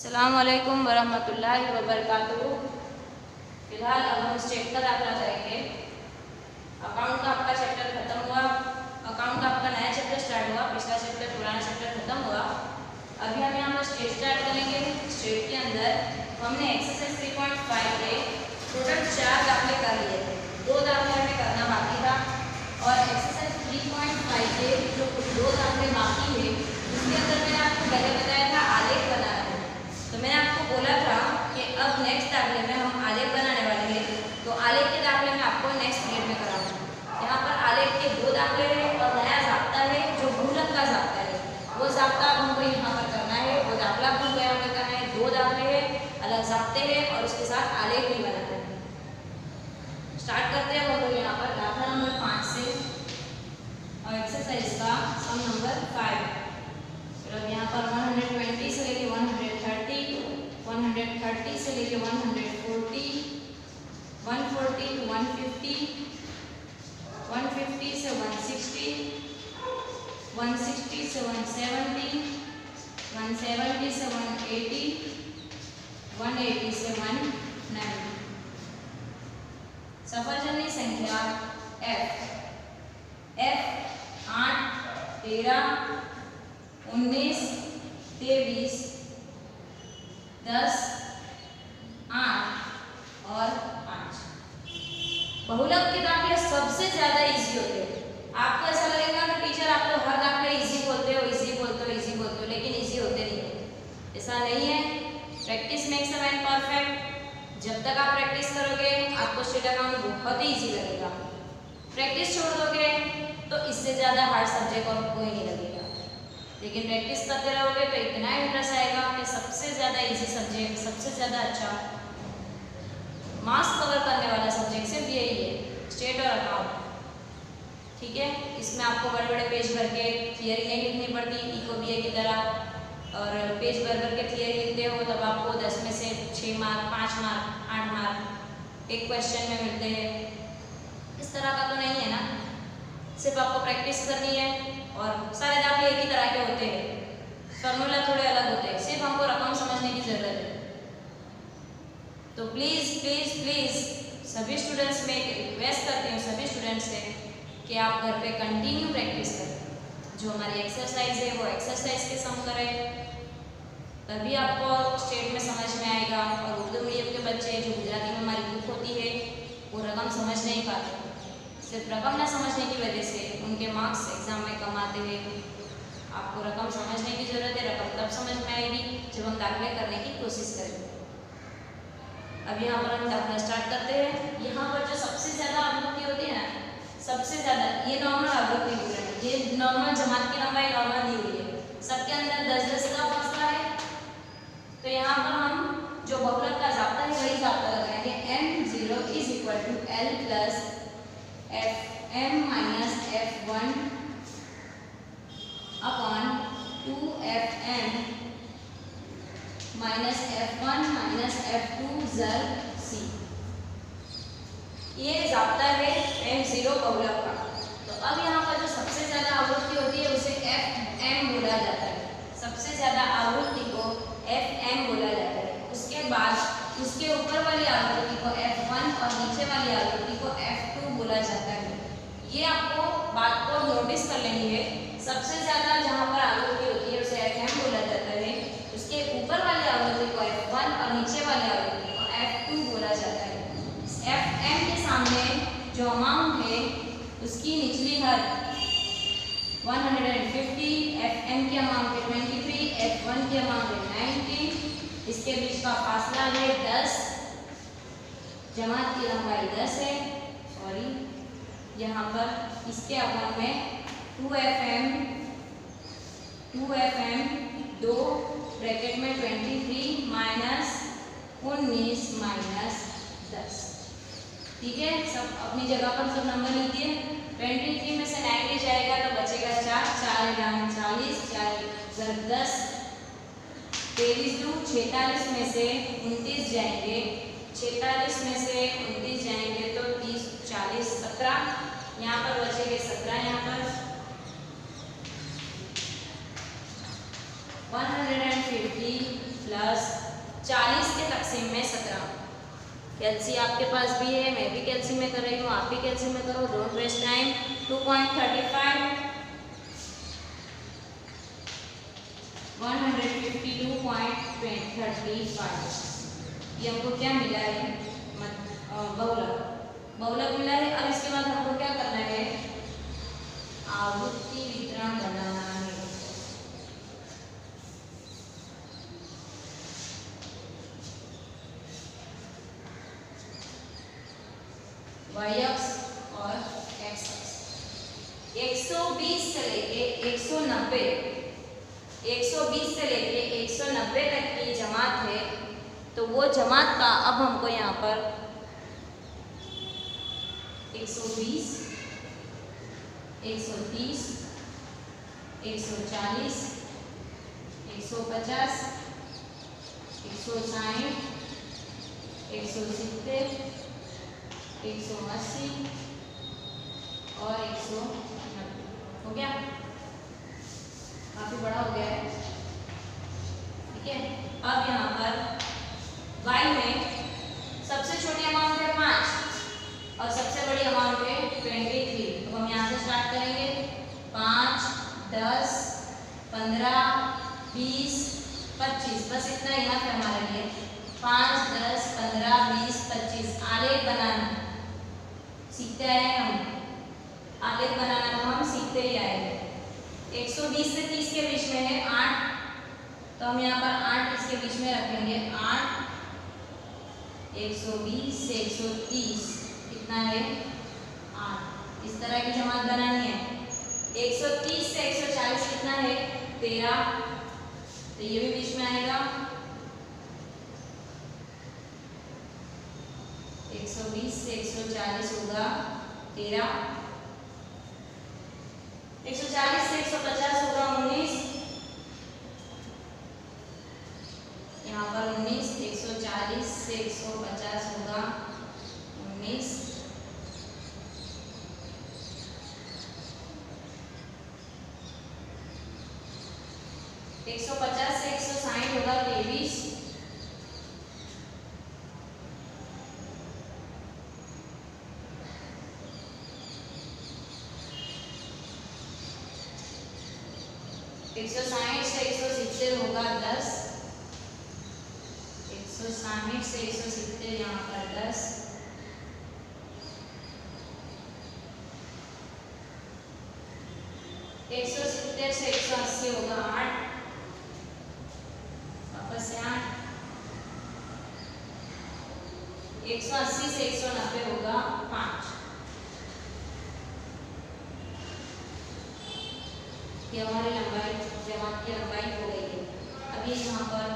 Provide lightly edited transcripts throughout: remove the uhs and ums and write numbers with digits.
अस्सलामुअलैकुम वरहमतुल्लाहि वबरकातुहू। फिलहाल अब हम स्टेट का दाखिला करेंगे। अकाउंट का आपका चैप्टर खत्म हुआ, अकाउंट का आपका नया चैप्टर स्टार्ट हुआ, पिछला चैप्टर पुराना चैप्टर खत्म हुआ। अभी हम यहाँ पर स्टेट स्टार्ट करेंगे। स्टेट के अंदर हमने एक्सरसाइज 3.5 के टोटल 4 दाखिले कर लिए थे, 2 दाखिले हमें करना बाकी था और एक्सरसाइज 3.5 के जो 2 दाखिले बाकी है उसके अंदर मैंने आपको पहले बताया था आलेख बनाना है। तो मैंने आपको बोला था कि अब नेक्स्ट दाखिले में हम आलेख बनाने वाले हैं, तो आलेख के दाखिले में आपको नेक्स्ट पीरियड में कराऊंगा। यहाँ पर आलेख के 2 दाखिले हैं और नया ज़ाब्ता है जो गुणक का ज़ाब्ता है, वो ज़ाब्ता हमको यहाँ पर करना है। वो दाखिला भूल गया हमें करना है, 2 दाखिले हैं, अलग ज़ाब्ते हैं और उसके साथ आलेख भी बनाना है। स्टार्ट करते हैं हम लोग यहाँ पर दाखिला नंबर 5 से और एक्सरसाइज का सम नंबर 5। फिर यहाँ पर 120 से लेके 130, 130 से लेके 140, 140 to 150, 150 से 160, 160 से 170, 170 से 180, 180 से 190। सफलजन्य संख्या F 8, 13, 19, 23, 10, 8 और 5। बहुलक के दाखिले सबसे ज्यादा इजी होते हैं। आपको ऐसा लगेगा कि टीचर आप तो हर दाखिले इजी बोलते हो, इजी बोलते हो, इजी बोलते हो, लेकिन इजी होते नहीं है। ऐसा नहीं है। Practice makes a man perfect. जब तक आप प्रैक्टिस करोगे आपको स्टेट अकाउंट बहुत ही इजी लगेगा। प्रैक्टिस छोड़ दोगे तो इससे ज़्यादा हार्ड सब्जेक्ट और कोई नहीं लगेगा, लेकिन प्रैक्टिस करते रहोगे तो इतना इंटरेस्ट आएगा कि सबसे ज़्यादा इजी सब्जेक्ट, सबसे ज़्यादा अच्छा मार्क्स कवर करने वाला सब्जेक्ट सिर्फ यही है, स्टेट और अकाउंट। ठीक है, इसमें आपको बड़े बड़े पेज भर के थियरी नहीं लिखनी पड़ती इको बीए की तरह, और पेज भर भर के थियरी लिखते हो तब आपको 10 में से 6 मार्क, 5 मार्क, 8 मार्क एक क्वेश्चन में मिलते हैं। इस तरह का तो नहीं है ना, सिर्फ आपको प्रैक्टिस करनी है और सारे दाखिले एक ही तरह के होते हैं, फॉर्मूला थोड़े अलग होते हैं, सिर्फ हमको रकम समझने की ज़रूरत है। तो प्लीज़ प्लीज़ प्लीज़ सभी स्टूडेंट्स में एक रिक्वेस्ट करती हूँ सभी स्टूडेंट्स से कि आप घर पे कंटिन्यू प्रैक्टिस करें। जो हमारी एक्सरसाइज है वो एक्सरसाइज के सम करें, तभी आपको स्टेट में समझ में आएगा। और उर्दू मीडियम के बच्चे जो गुजराती में हमारी बुक होती है वो रकम समझ नहीं पाते, सिर्फ रकम न समझने की वजह से उनके मार्क्स एग्जाम में कम आते हैं। आपको रकम समझने की ज़रूरत है, रकम तब समझ में आएगी जब हम दाखिले करने की कोशिश करेंगे। अब यहाँ पर हम दाखिला स्टार्ट करते हैं। यहाँ पर जो सबसे ज़्यादा आवृत्ति होती है ना, सबसे ज़्यादा ये नॉर्मल आवृत्ति विवरण है, ये नॉर्मल जमात की लंबाई नॉर्मल दी हुई है, सबके अंदर 10-10 का फासला है। तो यहाँ पर हम जो बहुलक का ज़ाब्ता है वही ज़ाब्ता लगाएंगे। M0 is equal to L plus Fm minus F1 upon 2Fm minus F1 minus F2 ज़र C। ये ज़ाब्ता है M0 बहुलक का। तो अब यहाँ पर जो सबसे ज़्यादा आवृत्ति होती है उसे Fm बोला जाता है, सबसे ज़्यादा आवृत्ति को Fm बोला जाता है। उसके बाद उसके ऊपर वाली आवृत्ति को F1 और नीचे वाली आवृत्ति को F2 बोला जाता है। ये आपको बात को नोटिस कर लेनी है। सबसे ज़्यादा जहाँ पर आवृत्ति होती है उसे Fm बोला जाता है, उसके ऊपर वाली आवृत्ति को F1 और नीचे वाली आवृत्ति को F2 बोला जाता है। इस Fm के सामने जो अमाउंट है उसकी निचली हद 150, Fm की अमाउंट है 23, F1 की अमाउंट है 90, इसके बीच का फासला है 10, जमात की लंबाई 10 है, सॉरी यहाँ पर इसके अपॉन में 2Fm 2 ब्रैकेट में 23 माइनस 19 माइनस 10। ठीक है, सब अपनी जगह पर सब नंबर लिख दिए। 23 में से 90 जाएगा तो बचेगा 4, 4 40, 4 10, 23 2 46 में से 29 जाएंगे, 46 में से 29 जाएंगे तो 30 40 17, यहाँ पर बचेंगे 17, यहाँ पर 150 प्लस 40 के तकसीम में 17। कैलसी आपके पास भी है, मैं भी कैलसी में कर रही हूँ, आप भी कैलसी में करो, डोंट वेस्ट टाइम। 2.35 152.35 ये हमको क्या मिला है, बहुलक बहुलक मिला है। अब इसके बाद हमको क्या करना है, आवृत्ति वितरण बनाना है। y अक्ष और x अक्ष 120 से लेके 190 तक की जमात है, तो वो जमात का अब हमको यहाँ पर 120, 130, 140, 150, 160, 170, 180 और 190 हो गया, काफी बड़ा हो गया है। ठीक है, अब यहाँ पर y में सबसे छोटी अमाउंट है 5 और सबसे बड़ी अमाउंट है 23। तो हम यहाँ से स्टार्ट करेंगे 5, 10, 15, 20, 25, बस इतना इनफ है हमारे लिए। 5, 10, 15, 20, 25 आलेख बनाना सीखते आए हैं हम, आलेख बनाना तो हम सीखते ही आए हैं। 120 से 30 के बीच में है 8, तो हम यहाँ पर 8 इसके बीच में रखेंगे। 8, 120 से 130 कितना है 8, इस तरह की जमात बनानी है। 130 से 140 कितना है 13, तो ये भी बीच में आएगा। 120 से 140 होगा 13, 140 से 150 होगा 19, यहाँ पर 19, 140 से 150 होगा 19, 150 से 160 होगा 23, 160 से 170 होगा 10, 160 से 170 यहाँ पर 10, 170 से 180 होगा 8, वापस से 8, 180 से 190 होगा 5। ये हमारी लंबाई, जमात की लंबाई हो गई है। अभी यहाँ पर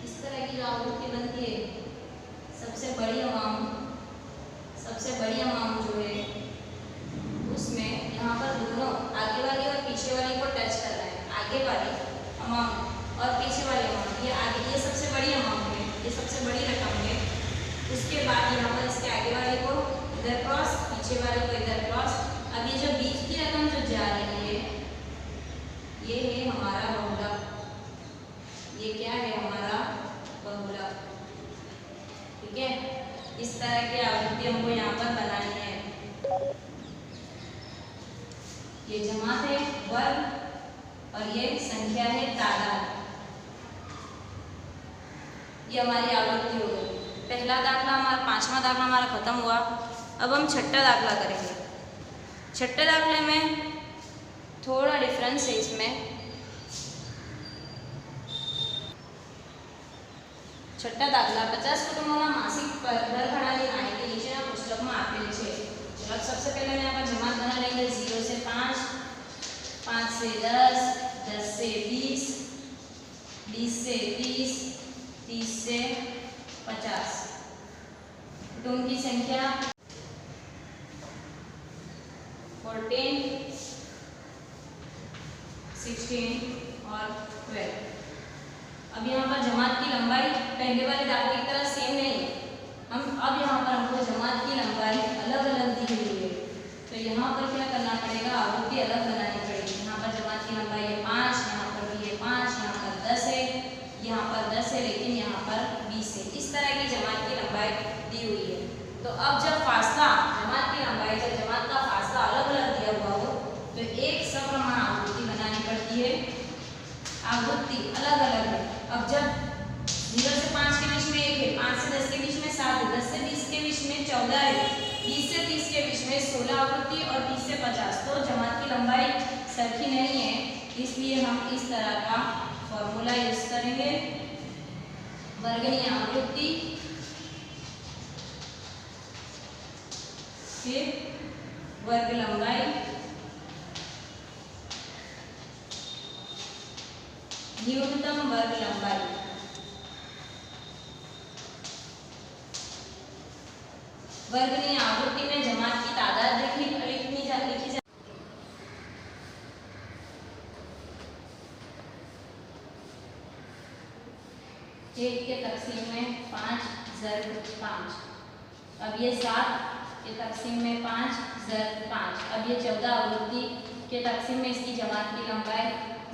इस तरह की जो आवृत्ति बनती है, सबसे बड़ी अमाउंट जो है उसमें यहाँ पर दोनों आगे वाली और पीछे वाली को टच करना है। आगे वाली अमाउंट और पीछे वाली अमाउंट, ये आगे, ये सबसे बड़ी अमाउंट है, ये सबसे बड़ी रकम है। उसके बाद यहाँ पर इसके आगे वाले को इधर क्रॉस, पीछे वाले को इधर क्रॉस। अब ये जो बीच की रकम जो जा रही है, ये है हमारा बहुलक। ये क्या है हमारा बहुलक। ठीक है, इस तरह की आवृत्ति हमको यहाँ पर बनानी है। ये जमात है वर्ग और ये संख्या है तादाद। ये हमारी आवृत्ति हो गई। पहला दाखला हमारा, 5वां दाखला हमारा खत्म हुआ। अब हम छठा दाखला करेंगे। छठे दाखले में थोड़ा डिफरेंस है इसमें। छठा दाखला 50 कुटुंबों मासिक पर दर प्रणाली आने के नीचे पुस्तक में आपेल है। अब सबसे पहले यहाँ पर जमात बना लेंगे 0 से 5, 5 से 10, 10 से 20, 20 से 30, 30 से 50। कुटुंब की संख्या 14, 16 और 12। अब यहाँ पर जमात की लंबाई पहले वाले दाखले की तरह सेम नहीं है। हम अब यहाँ पर हमको जमात की लंबाई अलग अलग दी हुई है, तो यहाँ पर क्या करना पड़ेगा, आवृत्ति अलग बनानी अब जब फासला जमात की लंबाई, जब जमात का फासला अलग अलग दिया हुआ हो तो एक सप्रमाण आवृत्ति बनानी पड़ती है। आवृत्ति अलग अलग है। अब जब 0 से 5 के बीच में 1 है, 5 से 10 के बीच में 7 है, 10 से 20 के बीच में 14 है, 20 से 30 के बीच में 16 आवृत्ति और 30 से 50, तो जमात की लंबाई सरखी नहीं है, इसलिए हम इस तरह का फॉर्मूला यूज करेंगे। वर्गनीय आवृत्ति फिर वर्ग लंबाई न्यूनतम वर्ग लंबाई। वर्गनीय आवृत्ति में जमात की तादाद लिखी जा 1 के तक़सीम में 5 ज़र्ब 5। अब ये 7 के तक़सीम में 5 ज़र्ब 5। अब ये 14 आवृत्ति के तक़सीम में इसकी जमात की लंबाई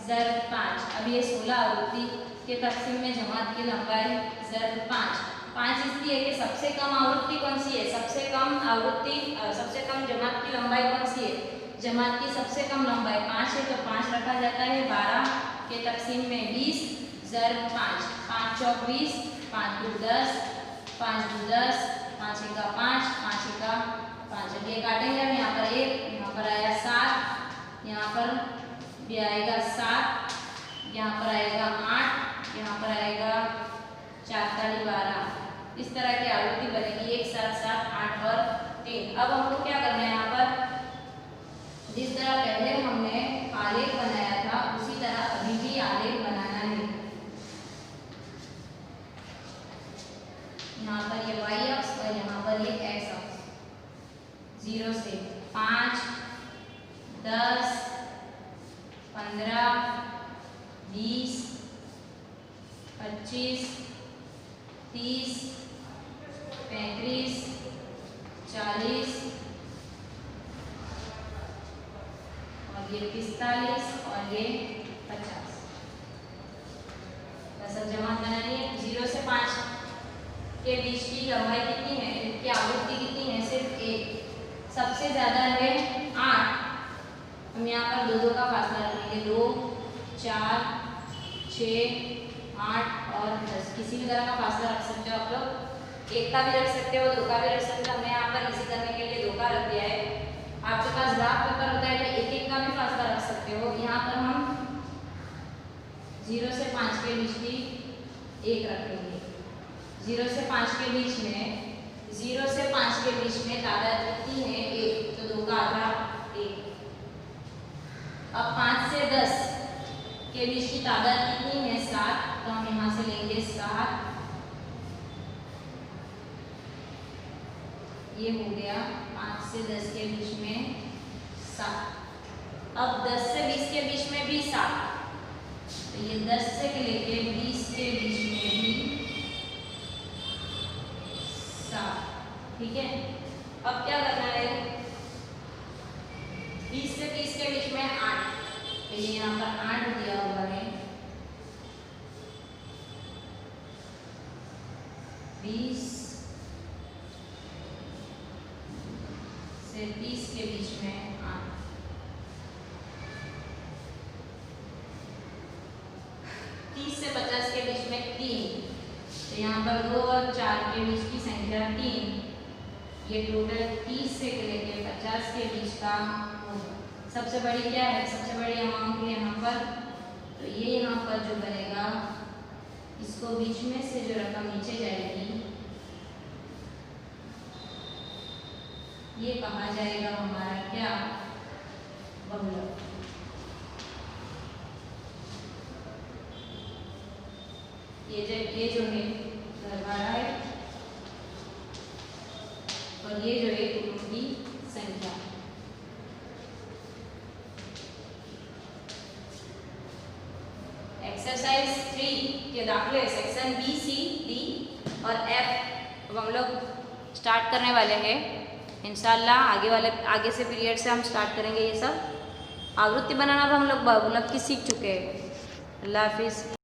ज़र्ब 5। अब ये 16 आवृत्ति के तक़सीम में जमात की लंबाई ज़र्ब 5। 5 इसलिए कि सबसे कम आवृत्ति कौन सी है, सबसे कम आवृत्ति सबसे कम जमात की लंबाई कौन सी है, जमात की सबसे कम लंबाई 5 है, तो 5 रखा जाता है। 12 के तक़सीम में 20 ज़र्ब 5। 5 चौक 20, 5 दू 10, 5 दू 10, 5 एका 5, 5 एका 5। अब ये काटेंगे हम, यहाँ पर 1, यहाँ पर आया 7, यहाँ पर भी आएगा 7, यहाँ पर आएगा 8, यहाँ पर आएगा 4 ताली 12। इस तरह की आवृत्ति बनेगी 1 7 7 8 और 3। अब हमको क्या करना है, यहाँ पर जिस तरह पहले हमने आलेख बनाया था उसी तरह अभी भी आलेख बनाना है। यहाँ पर ये y अक्ष और यहाँ पर ये x अक्ष। 0 से 5, 10, 15, 20, 25, 30, 35, 40 और ये 45 और ये 50। बस अब जमात बनानी है। 0 से 5 के बीच की लंबाई कितनी है, इनकी आवृत्ति कितनी है, सिर्फ 1। सबसे ज्यादा है 8। हम यहाँ पर 2 2 का फासला रखेंगे, 2, 4, 6, 8 और 10। किसी भी तरह का फासला रख सकते हो आप लोग, 1 का भी रख सकते हो, 2 का भी रख सकते हो। हमने यहाँ पर इसी करने के लिए 2 का रख दिया है। आपके पास ग्राफ पेपर होता है तो 1 1 का भी फासला रख सकते हो। यहाँ पर हम 0 से 5 के बीच की 1 रखेंगे। 0 से 5 के बीच में 0 से 5 के बीच में तादाद कितनी है, 1, तो 2 का आधा 1। अब 5 से 10 के बीच की तादाद कितनी है, 7, तो हम यहाँ से लेंगे 7। ये हो गया 5 से 10 के बीच में 7। अब 10 से 20 के बीच में भी 7, तो ये 10 से लेके 20 के बीच में भी 7। ठीक है। अब क्या करना है, 20 से 30 के बीच में 8, तो ये यहाँ पर 8 दिया हुआ है। 20 से 30 के बीच में 8। 30 से 50 के बीच में 3, तो यहाँ पर 2 और 4 के बीच की संख्या 3। ये टोटल 30 से लेकर 50 के बीच का होगा। सबसे बड़ी क्या है, सबसे बड़ी अमाउंट है यहाँ पर, तो ये यहाँ पर जो बनेगा, इसको बीच में से जो रकम नीचे जाएगी ये कहा जाएगा हमारा क्या, बहुलक। ये जो है घरवाला है और ये जो है कुटुंब की संख्या। एक्सरसाइज 3 के दाखले सेक्शन बी, सी, डी और एफ अब हम लोग स्टार्ट करने वाले हैं इंशाल्लाह। आगे से पीरियड से हम स्टार्ट करेंगे ये सब। आवृत्ति बनाना भी हम लोग बहुलक की सीख चुके हैं। अल्लाह हाफिज़।